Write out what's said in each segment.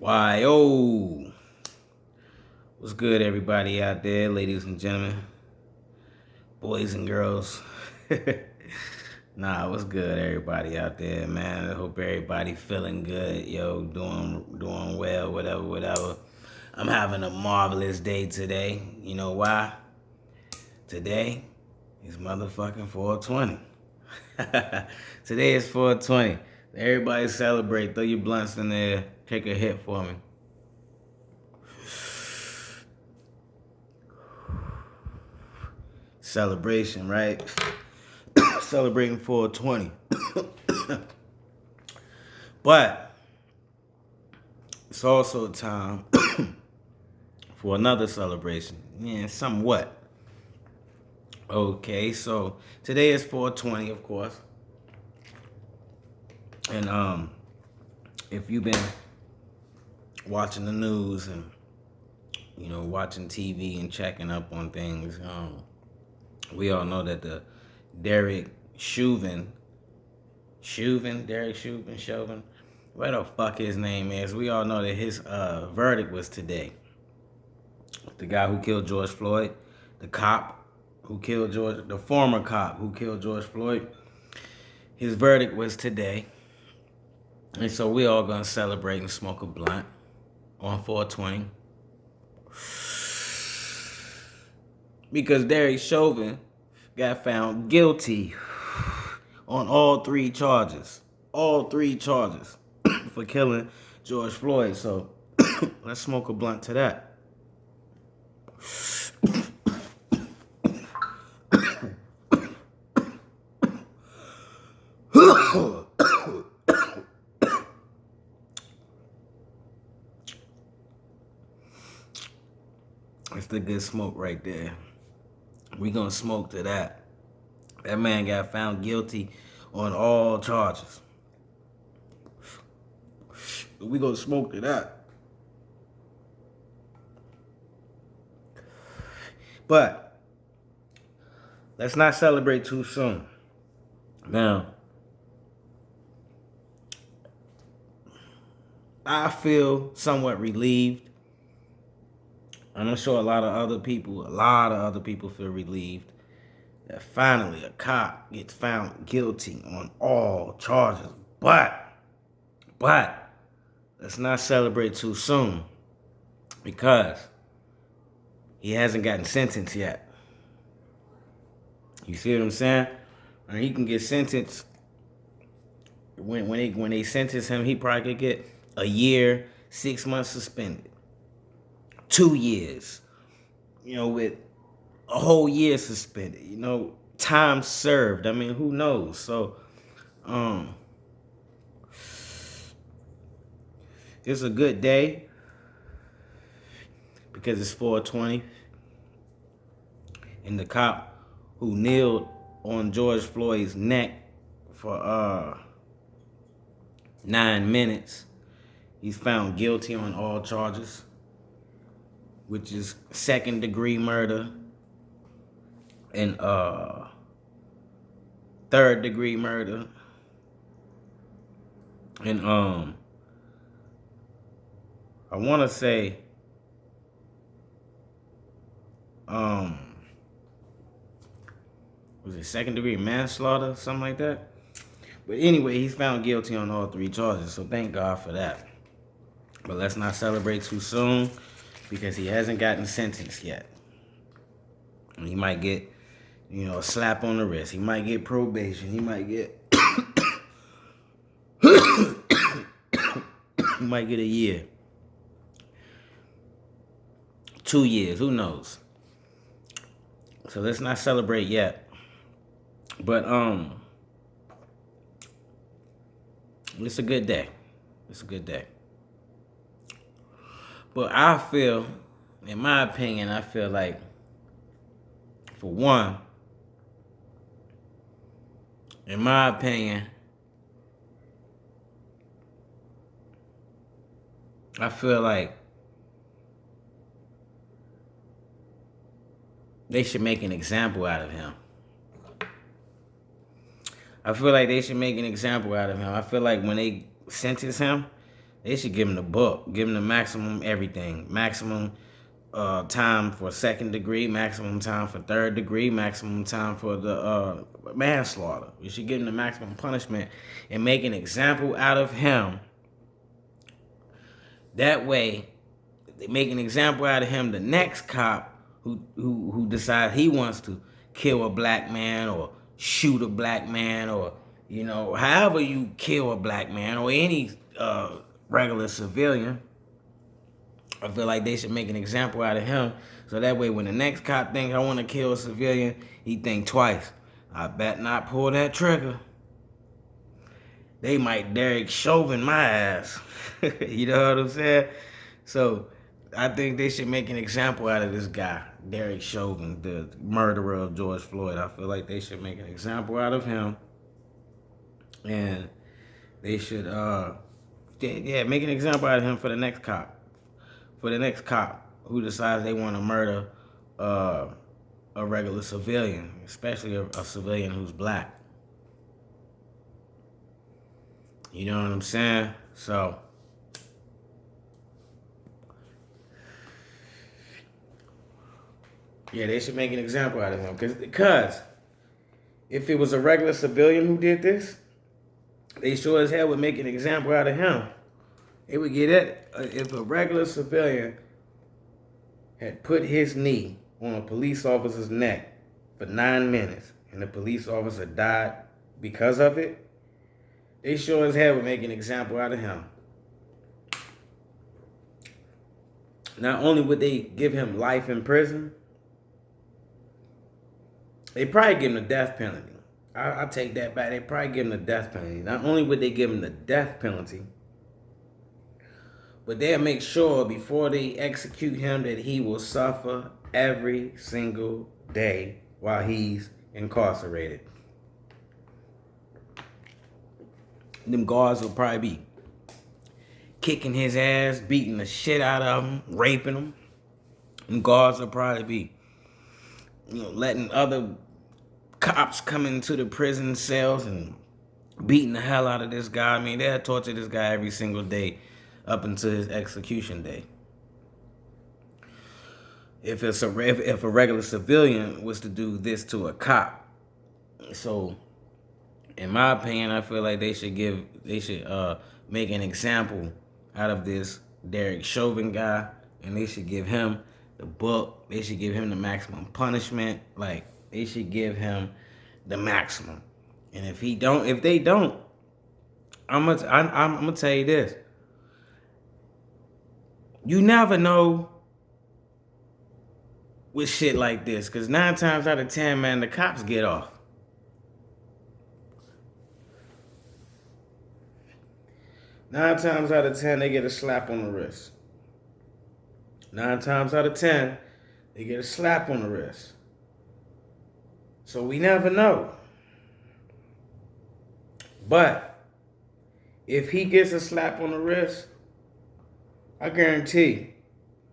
Why, oh, what's good, everybody out there, ladies and gentlemen, boys and girls? Nah, what's good, everybody out there, man? I hope everybody feeling good, yo, doing well, whatever. I'm having a marvelous day today. You know why? Today is motherfucking 420. Today is 420. Everybody celebrate. Throw your blunts in there. Take a hit for me. Celebration, right? Celebrating 420. But it's also time for another celebration. Yeah, somewhat. Okay, so today is 420, of course. And if you've been watching the news and watching TV and checking up on things, we all know that the Derek Chauvin, where the fuck his name is, we all know that his verdict was today. The guy who killed George Floyd, the former cop who killed George Floyd, his verdict was today. And so we all gonna celebrate and smoke a blunt on 420. Because Derek Chauvin got found guilty on all three charges. All three charges for killing George Floyd. So let's smoke a blunt to that. It's the good smoke right there. We gonna smoke to that. That man got found guilty on all charges. We gonna smoke to that. But let's not celebrate too soon. Now, I feel somewhat relieved. And I'm sure a lot of other people feel relieved that finally a cop gets found guilty on all charges. But let's not celebrate too soon because he hasn't gotten sentenced yet. You see what I'm saying? And he can get sentenced when they sentence him. He probably could get a year, 6 months suspended. 2 years, with a whole year suspended, time served. I mean, who knows? So, it's a good day because it's 420. And the cop who kneeled on George Floyd's neck for 9 minutes, he's found guilty on all charges, which is second-degree murder and third-degree murder. And I want to say was it second-degree manslaughter, something like that? But anyway, he's found guilty on all three charges, so thank God for that. But let's not celebrate too soon, because he hasn't gotten sentenced yet. And he might get, a slap on the wrist. He might get probation. He might get he might get a year. 2 years, who knows? So let's not celebrate yet. But it's a good day. It's a good day. But I feel, in my opinion, like, for one, in my opinion, I feel like they should make an example out of him. I feel like they should make an example out of him. I feel like when they sentence him, They should give him the book, give him the maximum everything, maximum time for second degree, maximum time for third degree, maximum time for the manslaughter. You should give him the maximum punishment and make an example out of him. That way, they make an example out of him. The next cop who decides he wants to kill a black man or shoot a black man, or however you kill a black man or any regular civilian, I feel like they should make an example out of him, so that way when the next cop thinks I want to kill a civilian, he think twice. I bet not pull that trigger. They might Derek Chauvin my ass. You know what I'm saying? So I think they should make an example out of this guy, Derek Chauvin, the murderer of George Floyd. I feel like they should make an example out of him. And they should make an example out of him for the next cop. For the next cop who decides they want to murder a regular civilian, especially a civilian who's black. You know what I'm saying? So, yeah, they should make an example out of him. Because if it was a regular civilian who did this, they sure as hell would make an example out of him. It would get it if a regular civilian had put his knee on a police officer's neck for 9 minutes and the police officer died because of it, they sure as hell would make an example out of him. Not only would they give him life in prison, they probably give him the death penalty. I take that back. They probably give him the death penalty. Not only would they give him the death penalty, but they'll make sure before they execute him that he will suffer every single day while he's incarcerated. Them guards will probably be kicking his ass, beating the shit out of him, raping him. Them guards will probably be, letting other cops come into the prison cells and beating the hell out of this guy. I mean, they'll torture this guy every single day up until his execution day. If a regular civilian was to do this to a cop, so in my opinion, I feel like they should make an example out of this Derek Chauvin guy, and they should give him the book. They should give him the maximum punishment. Like, they should give him the maximum. And if they don't, I'm gonna tell you this. You never know with shit like this, because 9 times out of 10, man, the cops get off. Nine times out of 10, they get a slap on the wrist. 9 times out of 10, they get a slap on the wrist. So we never know. But if he gets a slap on the wrist, I guarantee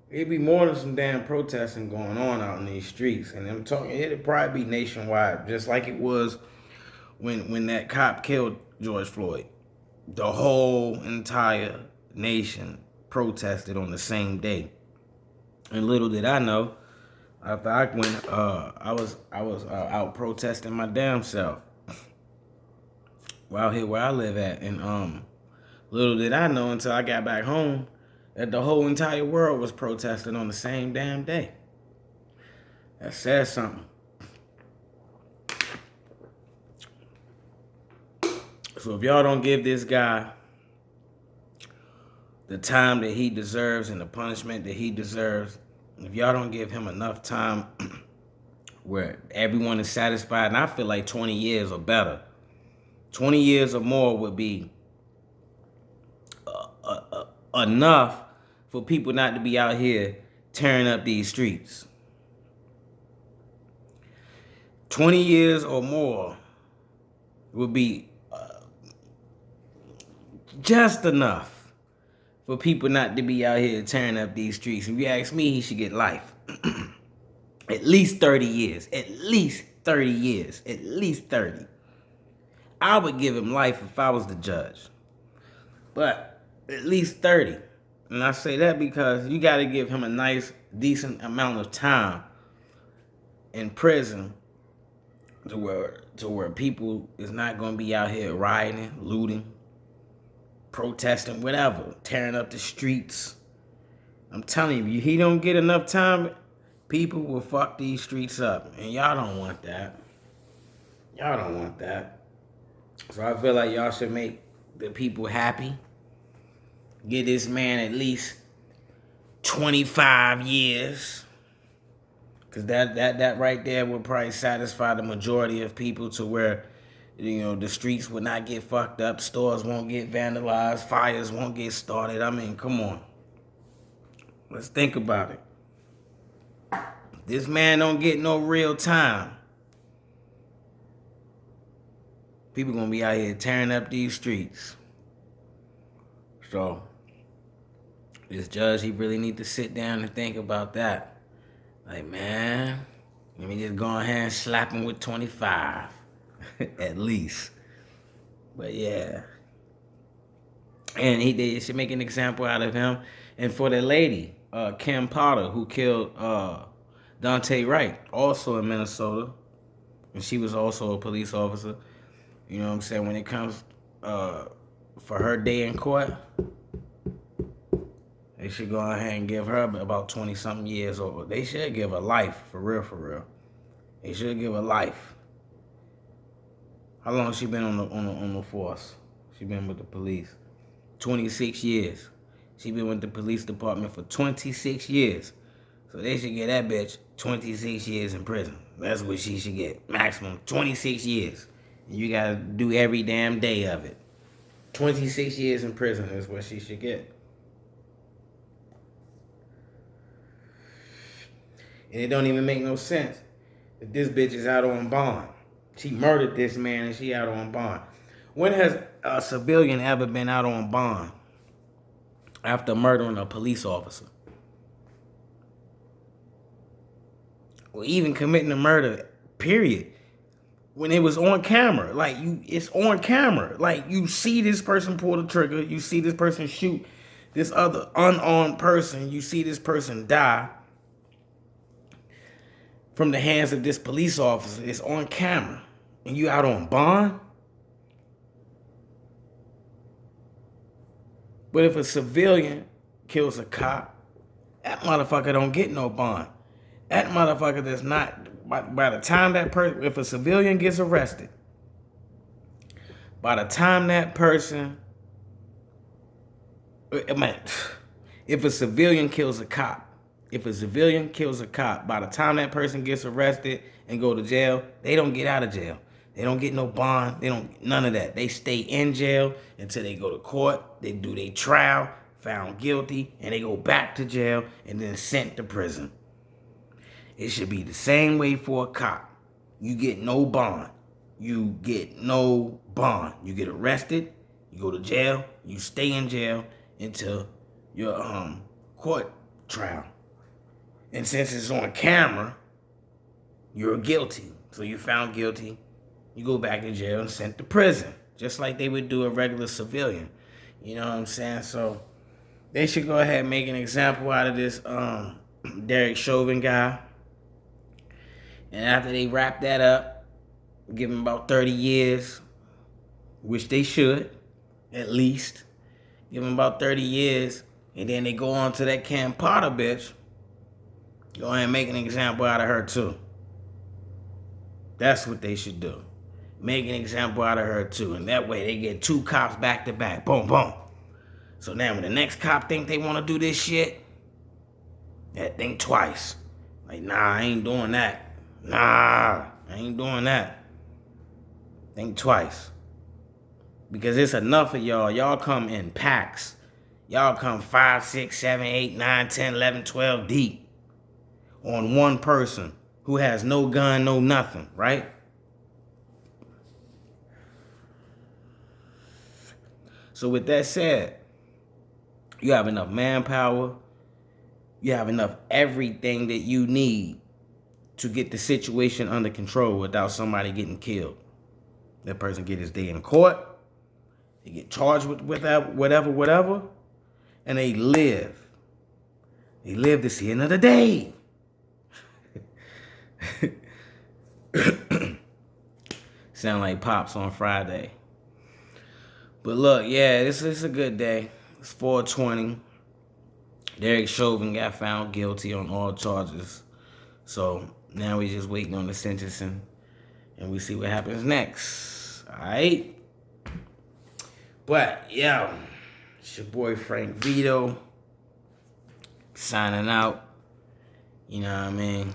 it'd be more than some damn protesting going on out in these streets. And I'm talking, it'd probably be nationwide, just like it was when that cop killed George Floyd. The whole entire nation protested on the same day. And little did I know, after I went, I was out protesting my damn self. Out here where I live at, and little did I know until I got back home that the whole entire world was protesting on the same damn day. That says something. So if y'all don't give this guy the time that he deserves and the punishment that he deserves, if y'all don't give him enough time where everyone is satisfied, and I feel like 20 years or better, 20 years or more would be enough for people not to be out here tearing up these streets. 20 years or more would be just enough for people not to be out here tearing up these streets. If you ask me, he should get life. At least 30 years. At least 30 years. At least 30. I would give him life if I was the judge. But at least 30. And I say that because you got to give him a nice, decent amount of time in prison to where people is not going to be out here rioting, looting, protesting, whatever, tearing up the streets. I'm telling you, he don't get enough time, people will fuck these streets up. And y'all don't want that. Y'all don't want that. So I feel like y'all should make the people happy. Give this man at least 25 years. Because that right there would probably satisfy the majority of people to where, the streets would not get fucked up, stores won't get vandalized, fires won't get started. I mean, come on. Let's think about it. This man don't get no real time. People gonna be out here tearing up these streets. So, this judge, he really need to sit down and think about that. Like, man, let me just go ahead and slap him with 25. At least. But yeah. And they should make an example out of him. And for the lady, Kim Potter, who killed Dante Wright, also in Minnesota. And she was also a police officer. You know what I'm saying? When it comes for her day in court, they should go ahead and give her about 20-something years old. They should give her life, for real, for real. They should give her life. How long she been on the force? She been with the police 26 years. She been with the police department for 26 years. So they should get that bitch 26 years in prison. That's what she should get. Maximum 26 years. And you gotta do every damn day of it. 26 years in prison is what she should get. And it don't even make no sense that this bitch is out on bond. She murdered this man and she out on bond. When has a civilian ever been out on bond after murdering a police officer? Or even committing a murder, period. When it was on camera. Like, it's on camera. Like, you see this person pull the trigger. You see this person shoot this other unarmed person. You see this person die from the hands of this police officer. It's on camera. And you out on bond? But if a civilian kills a cop, that motherfucker don't get no bond. That motherfucker does not, by the time that person, if a civilian gets arrested, by the time that person, if a civilian kills a cop, by the time that person gets arrested and go to jail, they don't get out of jail. They don't get no bond. They don't, none of that. They stay in jail until they go to court. They do their trial, found guilty, and they go back to jail and then sent to prison. It should be the same way for a cop. You get no bond. You get no bond. You get arrested, you go to jail, you stay in jail until your court trial. And since it's on camera, you're guilty. So you found guilty. You go back to jail and sent to prison, just like they would do a regular civilian. You know what I'm saying? So they should go ahead and make an example out of this Derek Chauvin guy. And after they wrap that up, give him about 30 years, which they should, at least. Give him about 30 years, and then they go on to that Kim Potter bitch. Go ahead and make an example out of her, too. That's what they should do. Make an example out of her, too. And that way they get 2 cops back to back. Boom, boom. So now when the next cop think they want to do this shit, they think twice. Like, nah, I ain't doing that. Nah, I ain't doing that. Think twice. Because it's enough of y'all. Y'all come in packs. Y'all come 5, 6, 7, 8, 9, 10, 11, 12 deep on one person who has no gun, no nothing, right? So with that said, you have enough manpower. You have enough everything that you need to get the situation under control without somebody getting killed. That person get his day in court. They get charged with whatever. and they live. They live to see another day. Sound like Pops on Friday. But look, yeah, this is a good day. It's 420. Derek Chauvin got found guilty on all charges. So now we just waiting on the sentencing, and we see what happens next. All right? But, yo, it's your boy Frank Vito signing out. You know what I mean?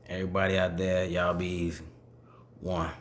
Everybody out there, y'all be easy. One.